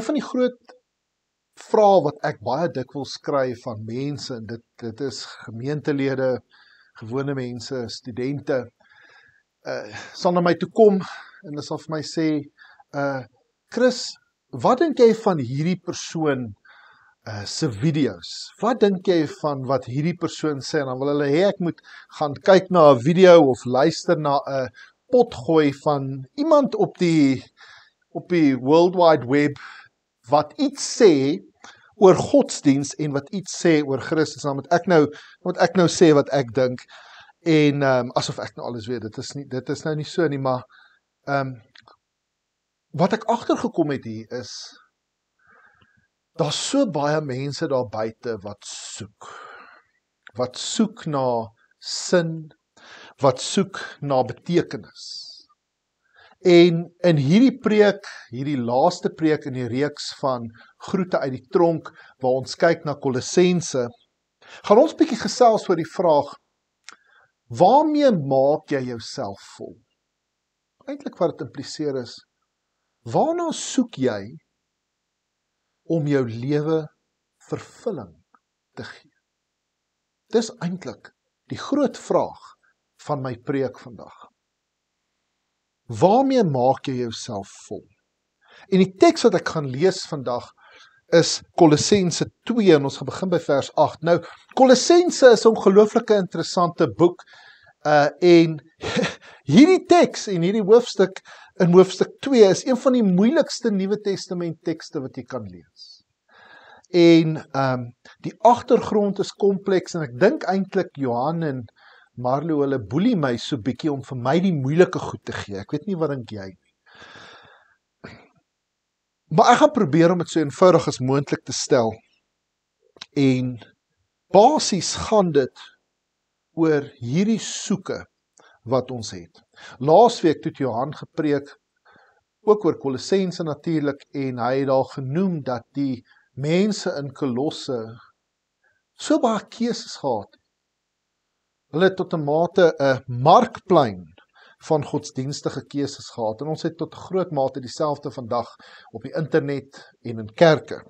van die groot vrae wat ek baie dikwels kry van mense, en dit is gemeentelede, gewone mense, studente, sal na my toe kom, en hulle sal vir my sê, Chris, wat dink jy van hierdie persoon se video's? Wat dink jy van wat hierdie persoon sê? En dan wil hulle hê ek moet gaan kyk na 'n video of luister na 'n potgooi van iemand op die World Wide Web wat iets sê oor godsdiens en wat iets sê oor Christus. Dan moet ek nou sê wat ek dink, en asof ek nou alles weet. Dit is nou nie so nie, maar wat ek agtergekom het hier is, daar's so baie mense daar buite wat soek na sin, wat soek na betekenis. En in hierdie preek, hierdie laaste preek in die reeks van groete uit die tronk, waar ons kyk na Kolossense, gaan ons bietjie gesels oor die vraag, waarmee maak jy jouself vol? Eintlik wat dit impliseer is, waarna soek jy om jou lewe vervulling te gee? Dis eintlik die groot vraag van my preek vandag. Waarmee maak jy jouself vol? En die teks wat ek gaan lees vandag is Kolossense 2, en ons gaan begin by vers 8. Nou, Kolossense is 'n ongelooflike interessante boek, en hierdie teks en hierdie hoofstuk in hoofstuk 2 is een van die moeilikste Nuwe Testament tekste wat jy kan lees. En die agtergrond is kompleks, en ek dink eintlik Johan en Marlo, hulle boelie my so bietjie om vir my die moeilike goed te gee. Ek weet nie wat dink jy nie. Maar ek gaan probeer om dit so eenvoudig as moontlik te stel. En basies gaan dit oor hierdie soeke wat ons het. Laasweek het Johan gepreek, ook oor Kolossense natuurlik, en hy het daar genoem dat die mense in Kolosse so baie keuses gehad. Hulle het tot 'n mate 'n markplein van godsdienstige keuses gehad, en ons het tot 'n groot mate dieselfde vandag op die internet en in kerke.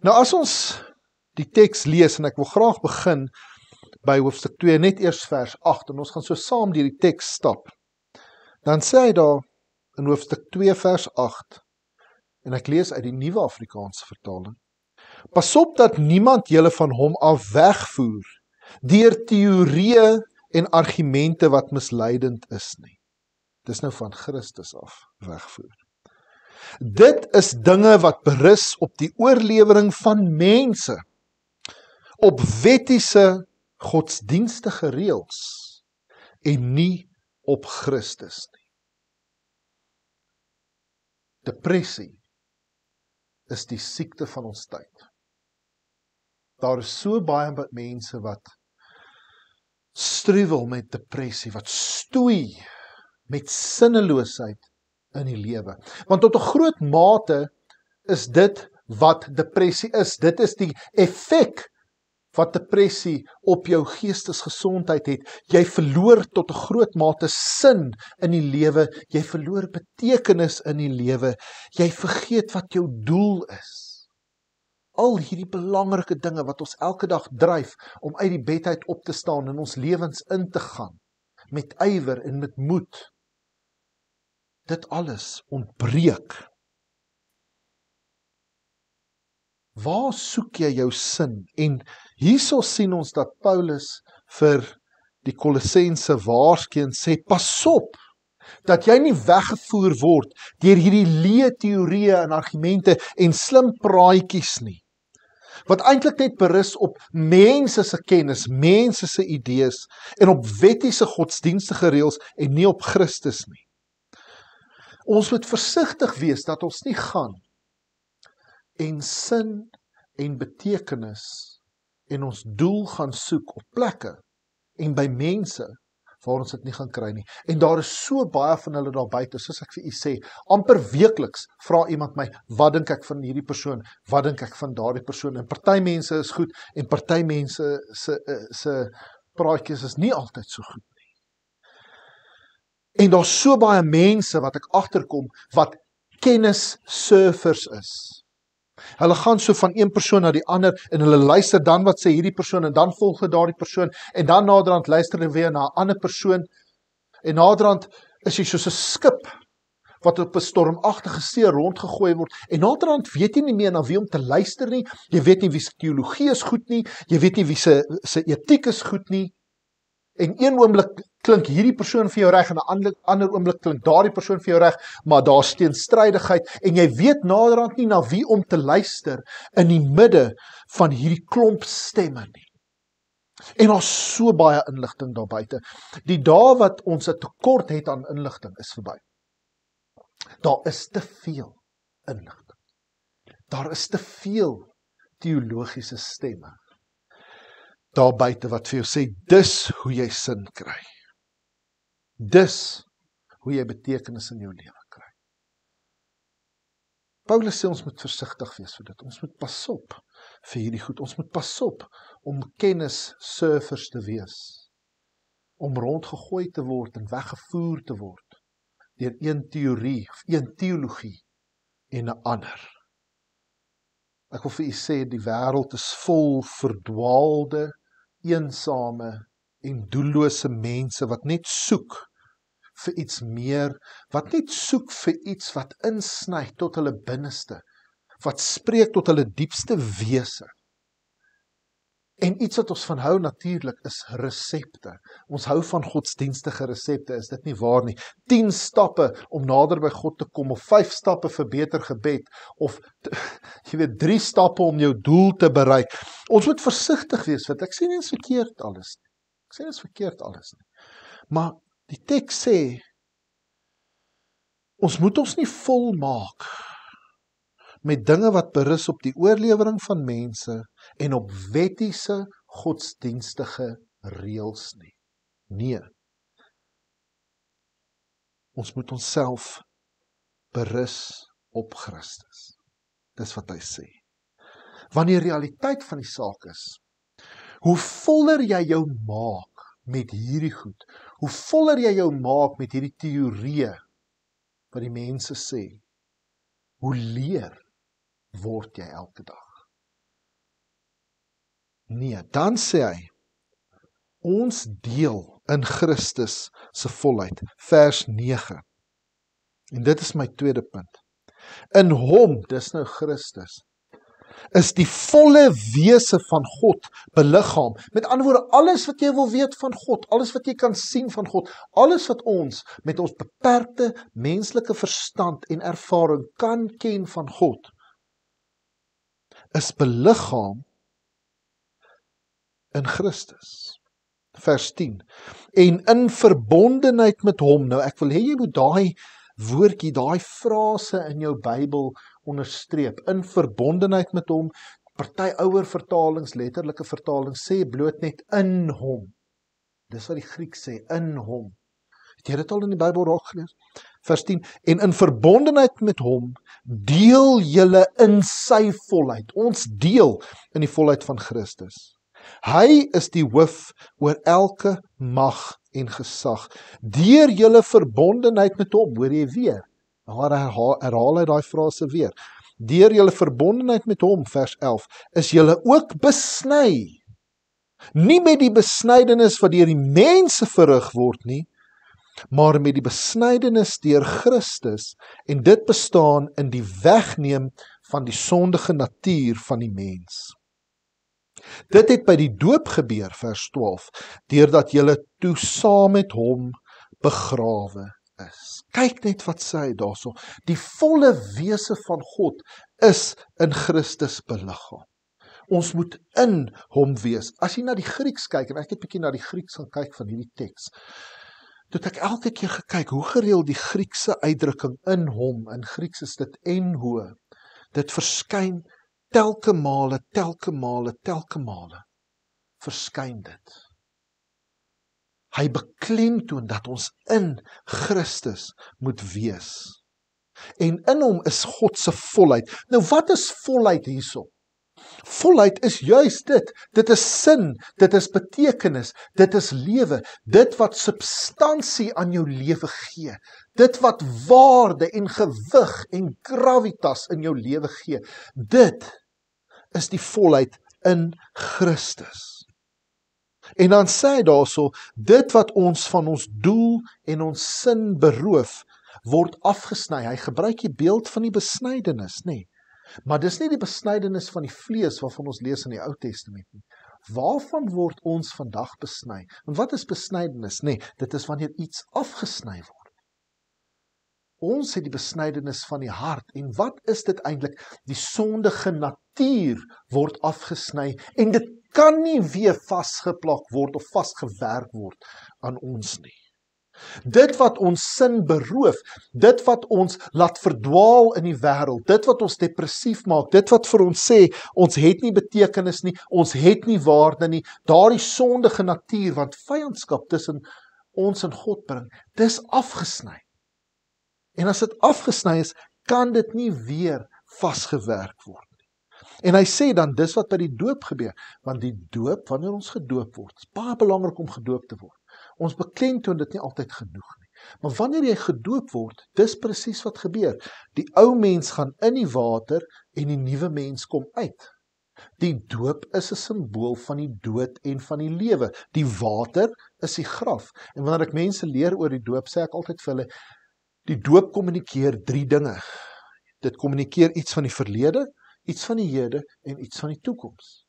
Nou as ons die teks lees, en ek wil graag begin by hoofstuk 2, net eers vers 8, en ons gaan so saam deur die teks stap. Dan sê hy daar in hoofstuk 2 vers 8, en ek lees uit die Nuwe Afrikaanse vertaling, pas op dat niemand julle van hom af wegvoer, deur teorieë en argumente wat misleidend is nie. Dis nou van Christus af wegvoer. Dit is dinge wat berus op die oorlewering van mense, op wettiese godsdienstige reëls, en nie op Christus nie. Depressie is die siekte van ons tyd. Daar is so baie mense wat struwel met depressie, wat stoei met sinneloosheid in die lewe. Want tot 'n groot mate is dit wat depressie is. Dit is die effek wat depressie op jou geestesgesondheid het. Jy verloor tot 'n groot mate sin in die lewe, jy verloor betekenis in die lewe, jy vergeet wat jou doel is. Al hierdie belangrike dinge wat ons elke dag dryf om uit die bed uit op te staan en ons lewens in te gaan, met ywer en met moed, dit alles ontbreek. Waar soek jy jou sin? En hierso sien ons dat Paulus vir die Kolossense waarsku en sê, pas op, dat jy nie weggevoer word deur hierdie leë teorieë en argumente en slim praatjies nie, wat eintlik net berus op mense se kennis, mense se idees, en op wettiese godsdienstige reëls en nie op Christus nie. Ons moet versigtig wees dat ons nie gaan en sin en betekenis en ons doel gaan soek op plekke en by mense waar ons dit nie gaan kry nie. En daar is so baie van hulle daar buite, soos ek vir u sê, amper weekliks vra iemand my, wat dink ek van hierdie persoon, wat dink ek van daardie persoon, en party mense is goed, en party mense se praatjies is nie altyd so goed nie. En daar's so baie mense wat ek agterkom, wat kennissurfers is. Hulle gaan so van een persoon na die ander en hulle luister dan wat sê hierdie persoon en dan volg hulle daardie persoon en dan naderhand luister hulle weer na 'n ander persoon en naderhand is jy soos 'n skip wat op 'n stormagtige see rondgegooi word en naderhand weet jy nie meer na wie om te luister nie, jy weet nie wie se teologie is goed nie, jy weet nie wie se etiek is goed nie en een oomblik klink hierdie persoon vir jou reg en 'n ander oomblik klink daardie persoon vir jou reg, maar daar's teenstrydigheid en jy weet naderhand nie na wie om te luister in die midde van hierdie klomp stemme nie. En daar's so baie inligting daar buite. Die dae wat ons 'n tekort het aan inligting is verby. Daar is te veel inligting. Daar is te veel teologiese stemme daar buite wat vir jou sê, dis hoe jy sin kry. Dis hoe jy betekenis in jou lewe kry. Paulus sê ons moet versigtig wees vir dit. Ons moet pas op vir hierdie goed. Ons moet pas op om kennissurfers te wees. Om rondgegooi te word en weggevoer te word deur een teorie of een teologie en 'n ander. Ek wil vir u sê, die wêreld is vol verdwaalde, eensame en doellose mense wat net soek vir iets meer, wat net soek vir iets wat insny tot hulle binneste, wat spreek tot hulle diepste wese. En iets wat ons van hou natuurlik is resepte. Ons hou van godsdienstige resepte, is dit nie waar nie? 10 stappe om nader by God te kom, of 5 stappe vir beter gebed, of 3 stappe om jou doel te bereik. Ons moet versigtig wees, want ek sê nie is verkeerd alles nie. Ek sê nie is verkeerd alles nie. Maar die teks sê, ons moet ons nie volmaak met dinge wat berus op die oorlewering van mense en op wettiese godsdienstige reëls nie. Nee. Ons moet onsself berus op Christus. Dis wat hy sê. Want die realiteit van die saak is, hoe voller jy jou maak met hierdie goed, hoe voller jy jou maak met hierdie teorieë wat die mense sê, hoe leer word jy elke dag. Nee, dan sê hy, ons deel in Christus se volheid, vers 9. En dit is my tweede punt. In hom, dis nou Christus, is die volle wese van God beliggaam. Met ander woorde, alles wat jy wil weet van God, alles wat jy kan sien van God, alles wat ons met ons beperkte menslike verstand en ervaring kan ken van God, is beliggaam in Christus. Vers 10. En in verbondenheid met hom, nou ek wil hê jy moet daai woordjie, daai frase in jou Bybel onderstreep, in verbondenheid met hom. Party ouer vertalings, letterlike vertalings sê bloot net in hom. Dis wat die Griek sê, in hom. Het jy dit al in die Bybel raak gelees? Vers 10, en in verbondenheid met hom, deel julle in sy volheid. Ons deel in die volheid van Christus. Hy is die hoof oor elke mag en gesag. Deur julle verbondenheid met hom, hoor jy weer, herhaal hy daai frase weer. Deur julle verbondenheid met hom, vers 11, is julle ook besny. Nie met die besnydenis wat deur die mense verrig word nie, maar met die besnydenis deur Christus, en dit bestaan in die wegneem van die sondige natuur van die mens. Dit het by die doop gebeur, vers 12, deurdat julle toe saam met hom begrawe is. Kyk net wat sê hy daarso. Die volle wese van God is in Christus beliggaam. Ons moet in hom wees. As jy na die Grieks kyk, en ek het 'n bietjie na die Grieks gaan kyk van hierdie teks, toe het ek elke keer gekyk, hoe gereeld die Griekse uitdrukking in hom, in Grieks is dit en hoe, dit verskyn telke male, verskyn dit. Hy beklemtoon dat ons in Christus moet wees. En in hom is God se volheid. Nou wat is volheid hierso? Volheid is juis dit. Dit is sin, dit is betekenis, dit is lewe, dit wat substansie aan jou lewe gee, dit wat waarde en gewig en gravitas in jou lewe gee. Dit is die volheid in Christus. En dan sê hy daarso, dit wat ons van ons doel en ons sin beroof, word afgesny. Hy gebruik die beeld van die besnydenis, nê? Maar dis nie die besnydenis van die vlees waarvan ons lees in die Ou Testament nie. Waarvan word ons vandag besny? En wat is besnydenis? Nee, dit is wanneer iets afgesny word. Ons het die besnydenis van die hart. En wat is dit eintlik? Die sondige natuur word afgesny en dit kan nie weer vasgeplak word of vasgewerk word aan ons nie. Dit wat ons sin beroof, dit wat ons laat verdwaal in die wêreld, dit wat ons depressief maak, dit wat vir ons sê, ons het nie betekenis nie, ons het nie waarde nie, daardie sondige natuur, wat vyandskap tussen ons en God bring, dis afgesny. En as dit afgesny is, kan dit nie weer vasgewerk word nie. En hy sê dan, dis wat by die doop gebeur, want die doop, wanneer ons gedoop word, is baie belangrik om gedoop te word. Ons beklemtoon dit nie altyd genoeg nie. Maar wanneer jy gedoop word, dis presies wat gebeur. Die ou mens gaan in die water en die nuwe mens kom uit. Die doop is 'n simbool van die dood en van die lewe. Die water is die graf. En wanneer ek mense leer oor die doop, sê ek altyd vir hulle, die doop kommunikeer 3 dinge. Dit kommunikeer iets van die verlede, iets van die hede en iets van die toekoms.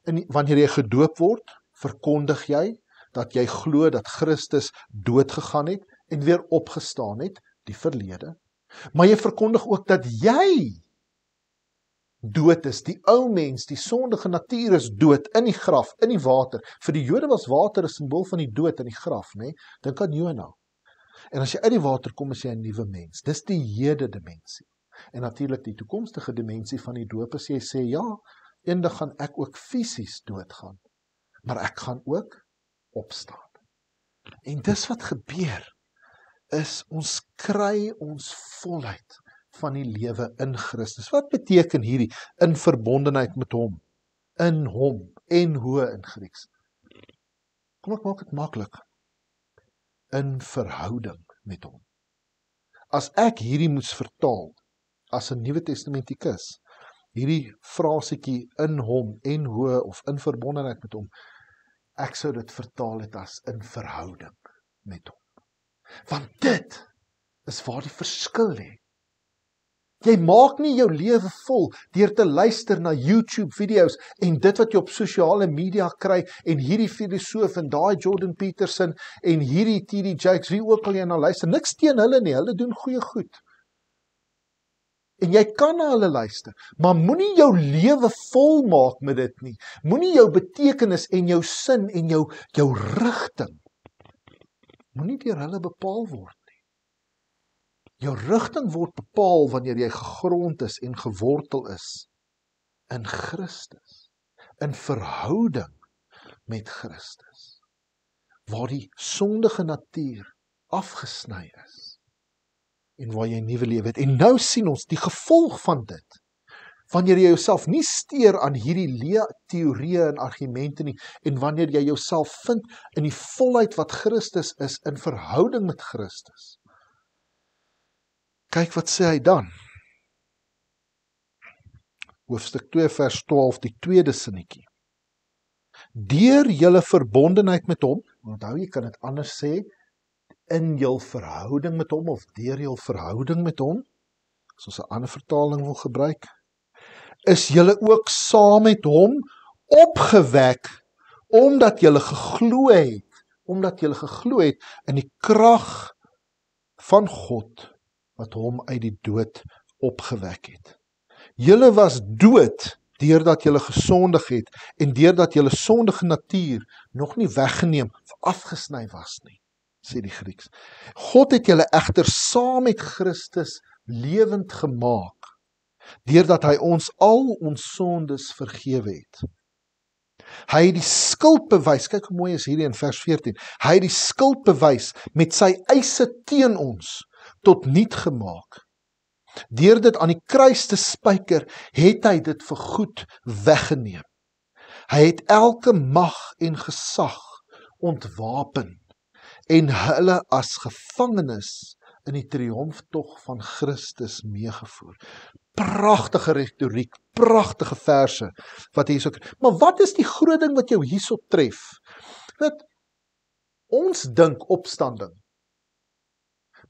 En wanneer jy gedoop word, verkondig jy dat jy glo dat Christus dood gegaan het en weer opgestaan het, die verlede. Maar jy verkondig ook dat jy dood is, die ou mens, die sondige natuur is dood in die graf, in die water. Vir die Jode was water 'n simbool van die dood in die graf, né? Dink aan Jona. En as jy uit die water kom, is jy 'n nuwe mens. Dis die hede dimensie. En natuurlik die toekomstige dimensie van die doop is jy sê, ja, eendag gaan ek ook fisies doodgaan, maar ek gaan ook opstaan. En dis wat gebeur, is ons kry ons volheid van die lewe in Christus. Wat beteken hierdie? In verbondenheid met hom, in hom, en hoe in Grieks. Kom ek maak dit maklik. In verhouding met hom. As ek hierdie moes vertaal, as 'n Nuwe Testamentikus, hierdie frasietjie in hom, en hoe, of in verbondenheid met hom, ek sou dit vertaal het as in verhouding met hom. Want dit is waar die verskil lê. Jy maak nie jou lewe vol deur te luister na YouTube video's en dit wat jy op sosiale media kry en hierdie filosoof en daai Jordan Peterson en hierdie T.D. Jakes, wie ook al jy na luister, niks teen hulle nie, hulle doen goeie goed. En jy kan na hulle luister, maar moenie jou lewe vol maak met dit nie. Moenie jou betekenis en jou sin en jou rigting, moenie deur hulle bepaal word nie. Jou rigting word bepaal wanneer jy gegrond is en gewortel is in Christus, in verhouding met Christus, waar die sondige natuur afgesny is. En waar jy nuwe lewe het. En nou sien ons die gevolg van dit. Wanneer jy jouself nie steur aan hierdie leë-teorieë en argumente nie, en wanneer jy jouself vind in die volheid wat Christus is, in verhouding met Christus. Kyk wat sê hy dan. Hoofstuk 2 vers 12, die tweede sinnetjie. Deur julle verbondenheid met hom, onthou jy kan dit anders sê, in jou verhouding met hom, of deur jou verhouding met hom, as ons 'n ander vertaling wil gebruik, is julle ook saam met hom opgewek, omdat julle geglo het in die krag van God, wat hom uit die dood opgewek het. Julle was dood, deurdat julle gesondig het, en deurdat julle sondige natuur nog nie weggeneem, of afgesny was nie, sê die Grieks. God het julle egter saam met Christus lewend gemaak, deurdat hy ons al ons sondes vergewe het. Hy het die skuldbewys, kyk hoe mooi is hierdie in vers 14, hy het die skuldbewys met sy eise teen ons tot niet gemaak, Deur dit aan die kruis te spyker, het hy dit voorgoed weggeneem. Hy het elke mag en gesag ontwapen en hulle as gevangenes in die triomftog van Christus meegevoer. Pragtige retoriek, pragtige verse wat hier so. Maar wat is die groot ding wat jou hierso tref? Weet, ons dink opstanding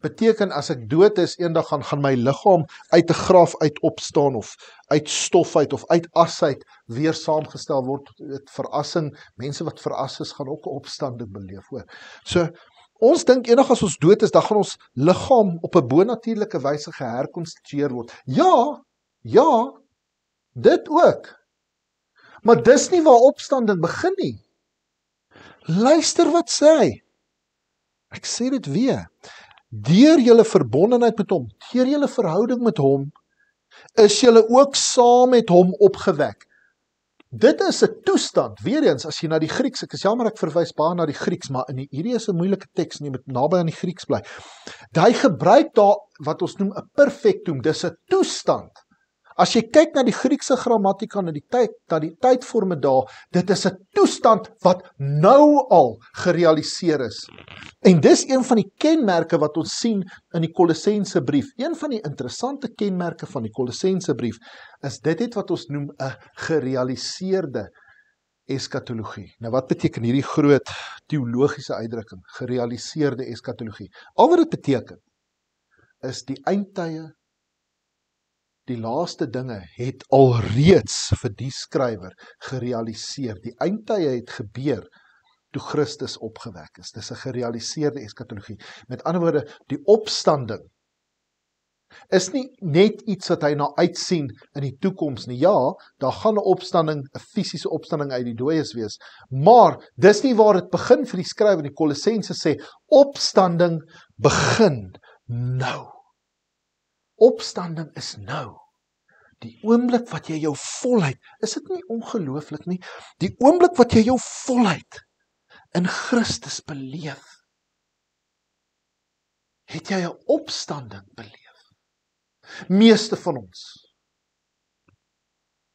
beteken as ek dood is, eendag gaan my liggaam uit 'n graf uit opstaan of uit stof uit of uit as uit weer saamgestel word. Dit verrassing, mense wat verras is, gaan ook 'n opstanding beleef, hoor. So, ons dink eendag as ons dood is, dan gaan ons liggaam op 'n bonatuurlike wyse geherkonstitueer word. Ja, dit ook. Maar dis nie waar opstanding begin nie. Luister wat sê hy. Ek sê dit weer. Deur julle verbondenheid met hom, deur julle verhouding met hom, is julle ook saam met hom opgewek. Dit is 'n toestand, weer eens, as jy na die Grieks, ek is jammer ek verwys baie na die Grieks, maar hierdie is 'n moeilike teks, en jy moet naby aan die Grieks bly. Hy gebruik daar wat ons noem 'n perfectum, dis 'n toestand. As jy kyk na die Griekse grammatika, na die tydvorme daar, dit is 'n toestand wat nou al gerealiseer is. En dis een van die kenmerke wat ons sien in die Kolossense brief. Een van die interessante kenmerke van die Kolossense brief is dit het wat ons noem 'n gerealiseerde eskatologie. Nou wat beteken hierdie groot teologiese uitdrukking, gerealiseerde eskatologie? Al wat dit beteken is die eindtye, die laaste dinge het alreeds vir die skrywer gerealiseer. Die eindtye het gebeur toe Christus opgewek is. Dis 'n gerealiseerde eskatologie. Met ander woorde, die opstanding is nie net iets wat hy na uitsien in die toekoms nie. Ja, daar gaan 'n opstanding, 'n fisiese opstanding uit die dooies wees, maar dis nie waar dit begin vir die skrywer. Die Kolossense sê, opstanding begin nou. Opstanding is nou. Die oomblik wat jy jou volheid, is dit nie ongelooflik nie, die oomblik wat jy jou volheid in Christus beleef, het jy 'n opstanding beleef. Meeste van ons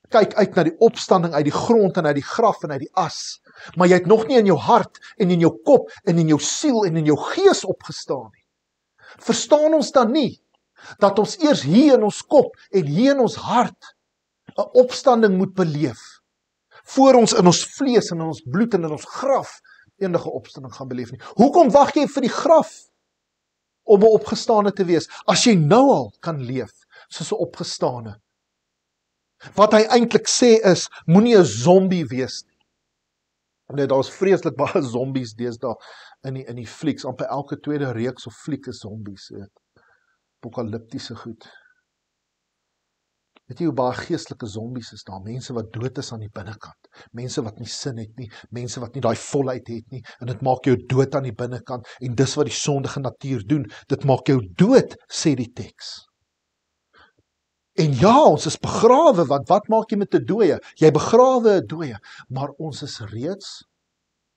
kyk uit na die opstanding uit die grond en uit die graf en uit die as, maar jy het nog nie in jou hart en in jou kop en in jou siel en in jou gees opgestaan nie. Verstaan ons dan nie dat ons eers hier in ons kop en hier in ons hart 'n opstanding moet beleef, voor ons in ons vlees en in ons bloed en in ons graf enige opstanding gaan beleef nie. Hoekom wag jy vir die graf om 'n opgestane te wees, as jy nou al kan leef soos 'n opgestane? Wat hy eintlik sê is, moenie 'n zombie wees nie. Net daar's vreeslik baie zombies deesdae in die flieks, amper elke tweede reeks of fliek is zombies, apokaliptiese goed. Weet jy hoe baie geestelike zombies is daar? Mense wat dood is aan die binnekant, mense wat nie sin het nie, mense wat nie daai volheid het nie, en dit maak jou dood aan die binnekant, en dis wat die sondige natuur doen, dit maak jou dood, sê die teks. En ja, ons is begrawe, want wat maak jy met 'n dooie? Jy begrawe 'n dooie, maar ons is reeds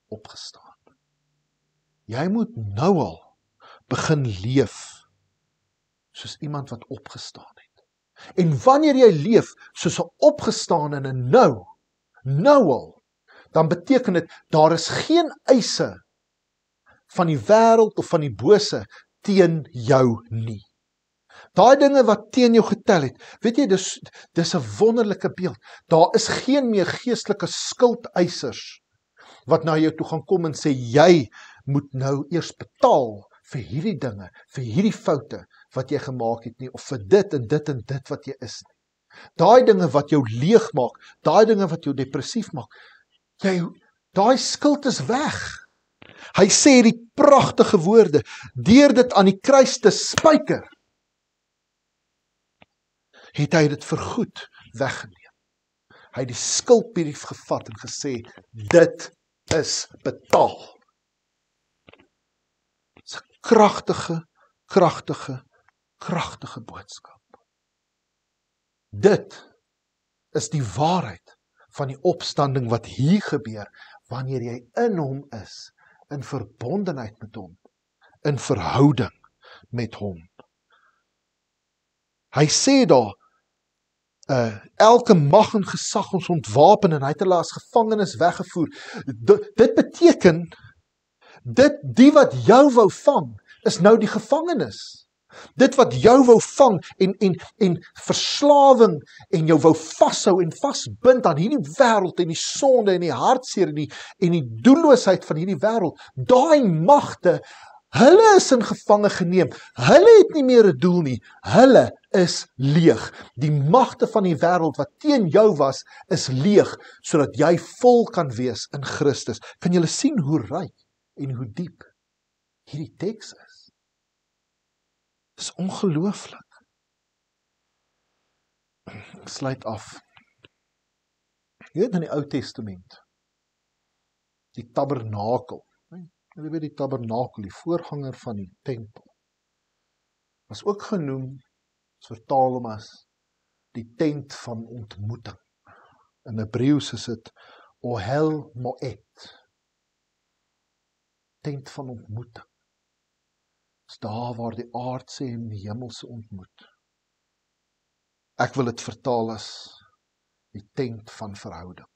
opgestaan. Jy moet nou al begin leef soos iemand wat opgestaan het. En wanneer jy leef soos 'n opgestaan en 'n nou al, dan beteken dit, daar is geen eise van die wêreld of van die bose teen jou nie. Daai dinge wat teen jou getel het, weet jy, dis 'n wonderlike beeld. Daar is geen meer geestelike skuldeisers wat na jou toe gaan kom en sê, jy moet nou eers betaal vir hierdie dinge, vir hierdie foute wat jy gemaak het nie, of vir dit en dit en dit wat jy is nie. Daai dinge wat jou leeg maak, daai dinge wat jou depressief maak, daai skuld is weg. Hy sê die pragtige woorde, deur dit aan die kruis te spyker, het hy dit vergoed weggeneem. Hy het die skuldbrief gevat en gesê, dit is betaal. Dis 'n kragtige boodskap. Dit is die waarheid van die opstanding wat hier gebeur, wanneer jy in hom is, in verbondenheid met hom, in verhouding met hom. Hy sê daar, elke mag en gesag ons ontwapen en hy het hulle as gevangenes weggevoer. Dit beteken, die wat jou wou vang, is nou die gevangenes. Dit wat jou wou vang en verslawing en jou wou vashou en vasbind aan hierdie wêreld en die sonde en die hartseer en die doelloosheid van hierdie wêreld, daai magte, hulle is in gevange geneem. Hulle het nie meer 'n doel nie. Hulle is leeg. Die magte van die wêreld wat teen jou was, is leeg, sodat jy vol kan wees in Christus. Kan julle sien hoe ryk en hoe diep hierdie teks is? Dis ongelooflik. Ek sluit af. Jy weet in die Ou Testament, die tabernakel, jy weet die tabernakel, die voorganger van die tempel, was ook genoem, vertaal hom as die tent van ontmoeting. In Hebreëus is dit Ohel Moed, tent van ontmoeting. Dis daar waar die aardse en die hemelse ontmoet. Ek wil dit vertaal as die tent van verhouding.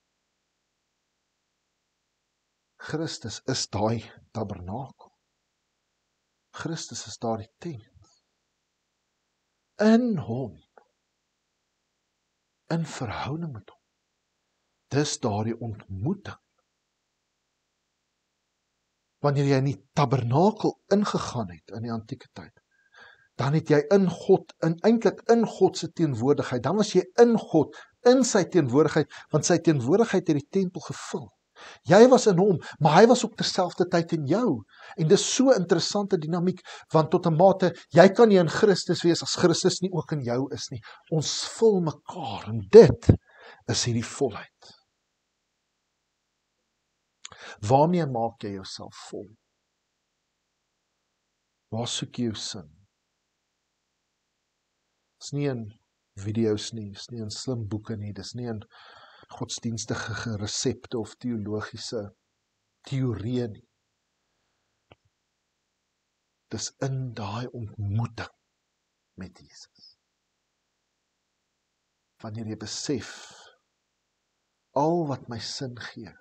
Christus is daai tabernakel. Christus is daai tent. In hom, in verhouding met hom. Dis daardie ontmoeting. Wanneer jy in die tabernakel ingegaan het in die antieke tyd, dan het jy eintlik in God se teenwoordigheid, dan was jy in God, in sy teenwoordigheid, want sy teenwoordigheid het die tempel gevul. Jy was in hom, maar hy was ook terselfdertyd in jou. En dis so interessante dinamiek, want tot 'n mate, jy kan nie in Christus wees as Christus nie ook in jou is nie. Ons vul mekaar, en dit is hierdie volheid. Waarmee maak jy jouself vol? Waar soek jy jou sin? Dis nie in video's nie, dis nie in slim boeke nie, dis nie in godsdienstige resepte of teologiese teorieë nie. Dis in daai ontmoeting met Jesus. Wanneer jy besef, al wat my sin gee,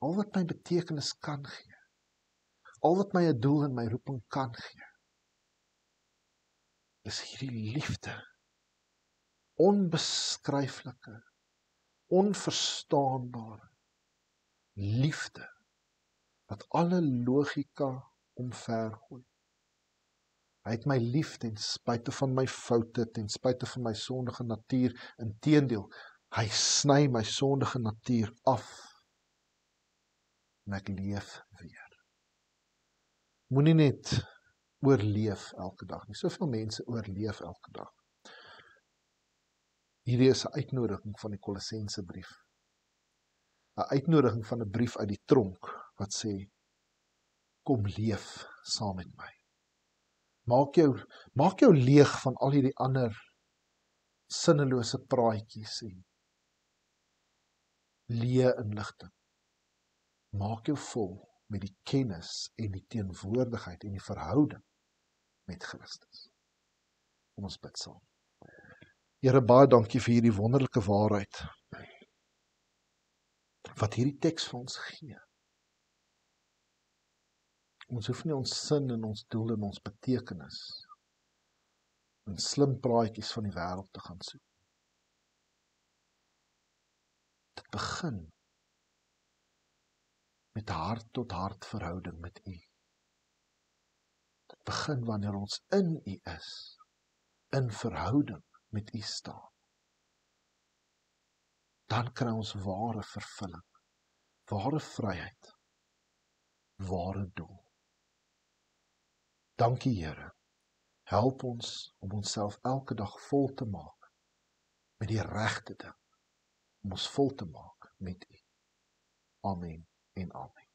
al wat my betekenis kan gee, al wat my 'n doel en my roeping kan gee, is hierdie liefde, onbeskryflike, onverstaanbare liefde, wat alle logika omvergooi. Hy het my lief ten spyte van my foute, ten spyte van my sondige natuur, inteendeel, hy sny my sondige natuur af, en ek leef weer. Moenie net oorleef elke dag nie, soveel mense oorleef elke dag. Hierdie is 'n uitnodiging van die Kolossense brief. 'n Uitnodiging van 'n brief uit die tronk, wat sê, kom leef saam met my. Maak jou leeg van al hierdie ander sinnelose praatjies en leë inligting. Maak jou vol met die kennis en die teenwoordigheid en die verhouding met Christus. Kom ons bid saam. Here, baie dankie vir hierdie wonderlike waarheid wat hierdie teks vir ons gee. Ons hoef nie ons sin en ons doel en ons betekenis in slim praatjies van die wêreld te gaan soek. Dit begin met 'n hart-tot-hart verhouding met U. Dit begin wanneer ons in U is, in verhouding met U staan. Dan kry ons ware vervulling, ware vryheid, ware doel. Dankie Here, help ons om onsself elke dag vol te maak met die regte ding, om ons vol te maak met U. Amen en amen.